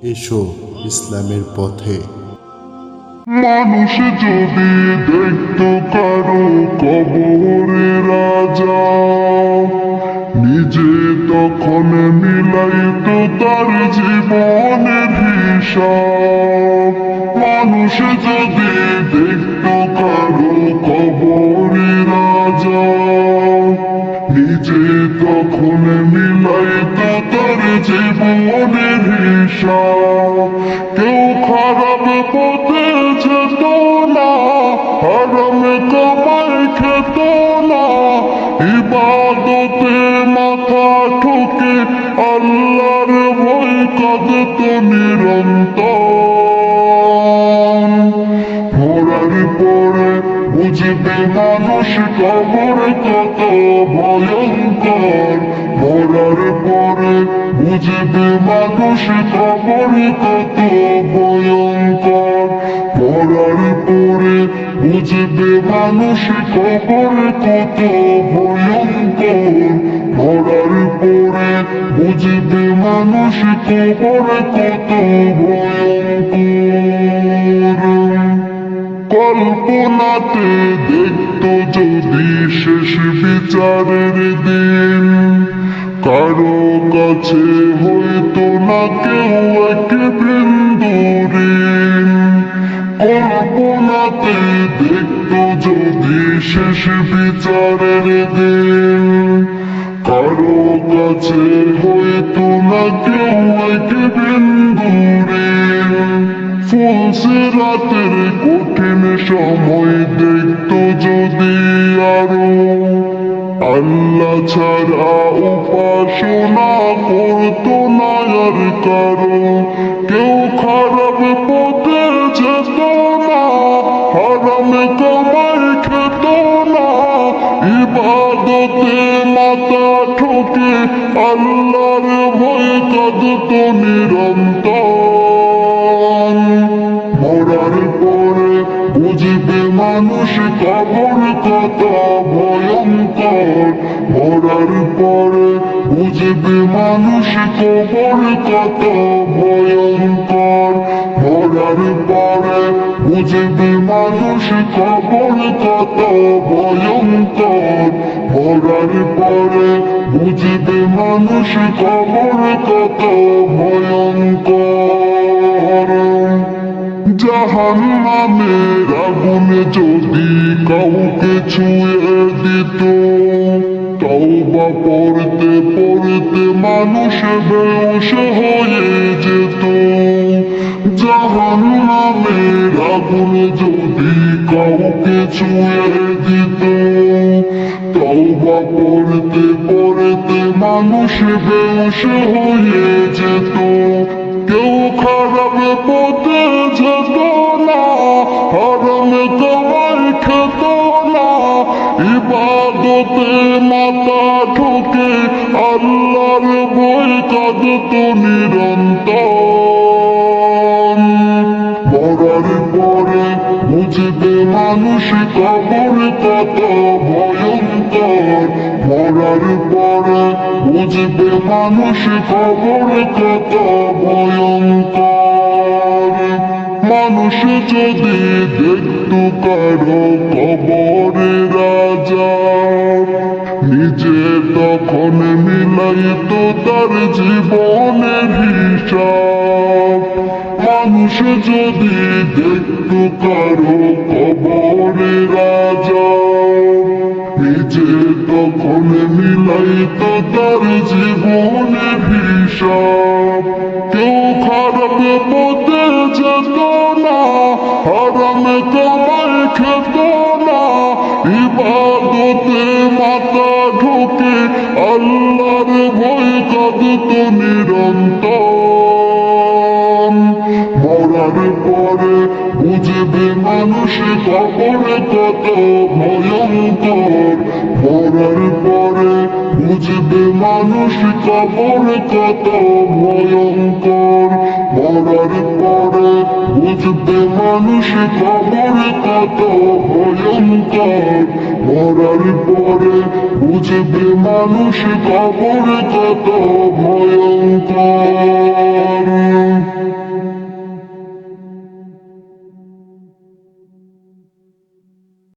এসো ইসলামের পথে। মানুষ যদি দেখতো কারো কবরে রাজা, নিজে তখন মিলাইতো তার জীবনের হিসাব। মানুষ যদি দেখতো কারো কবরে রাজা, নিজে তখন মিলাইতো তার জীবনের হিসাব। কেউ খারাপ পথে যেত না, হারাম কামাই খেত না, ইবাদতে মাথা ঠুকে আল্লাহর ভয় কাঁদত নিরন্তর। মরার পরে বুঝবে মানুষ কবর কত ভয়ঙ্কর। মরার পরে বুঝবে মানুষ কবর কত ভয়ঙ্কর। মরার পরে বুঝবে মানুষ কবর কত ভয়ঙ্কর। মরার পরে বুঝবে মানুষ কবর কত ভয়ঙ্কর। কল্পনাতে দেখতো যদি শেষ বিচারের দিন, কারো কাছে হইতো না কেউ এক বিন্দু ঋণ। কল্পনাতে দেখতো যদি শেষ বিচারের দিন, কারো কাছে হইতো না কেউ এক বিন্দু ঋণ। ফুলসিরাতের কঠিন সময় দেখতো যদি আরো, আল্লাহ ছাড়া উপাসনা করতো না আর কারো। কেউ খারাপ পথে যেত না, হারাম কামাই খেত না, ইবাদতে মাথা ঠুকে আল্লাহর ভয় কাঁদত নিরন্তর। মরার পরে বুঝবে মানুষ কবর কত ভয়ঙ্কর। মরার পরে বুঝবে মানুষ কবর কত ভয়ঙ্কর। মরার পরে বুঝবে মানুষ কবর কত ভয়ঙ্কর। মরার পরে বুঝবে মানুষ কবর কত ভয়ঙ্কর। জাহান্নামের আগুন যদি কাউকে ছুঁয়ে দিত, তওবা পড়তে পড়তে মানুষ বেহুশ হয়ে যেত। জাহান্নামের আগুন যদি কাউকে ছুঁয়ে দিত, তওবা পড়তে পড়তে মানুষ বেহুশ হয়ে যেত। কেউ খারাপ পথে যেত না, হারাম কামাই খেত না, ইবাদতে মাথা ঠুকে আল্লাহর ভয় কাঁদত নিরন্তর। মরার পরে বুঝবে মানুষ কবর কত ভয়ঙ্কর। মরার পরে বুঝবে মানুষ কবর কত ভয়ঙ্কর। মানুষ যদি দেখতো কারো কবরে রাজা, নিজে তখন মিলাইতো তার জীবনের হিসাব। মানুষ যদি দেখতো কারো কবরে রাজা, নিজে তখন মিলাইতো তার জীবনের হিসাব। কেউ খারাপ পথে যেত না, হারাম কামাই খেত না, ইবাদতে মাথা ঢুকে আল্লাহর ভয় কাঁদত নিরন্তর। মরার পরে বুঝবে মানুষ কবর কত ভয়ঙ্কর। মরার পরে বুঝবে মানুষ কবর কত ভয়ঙ্কর। মরার পরে বুঝবে মানুষ কবর কত ভয়ঙ্কর। মরার পরে বুঝবে মানুষ কবর কত ভয়ঙ্কর।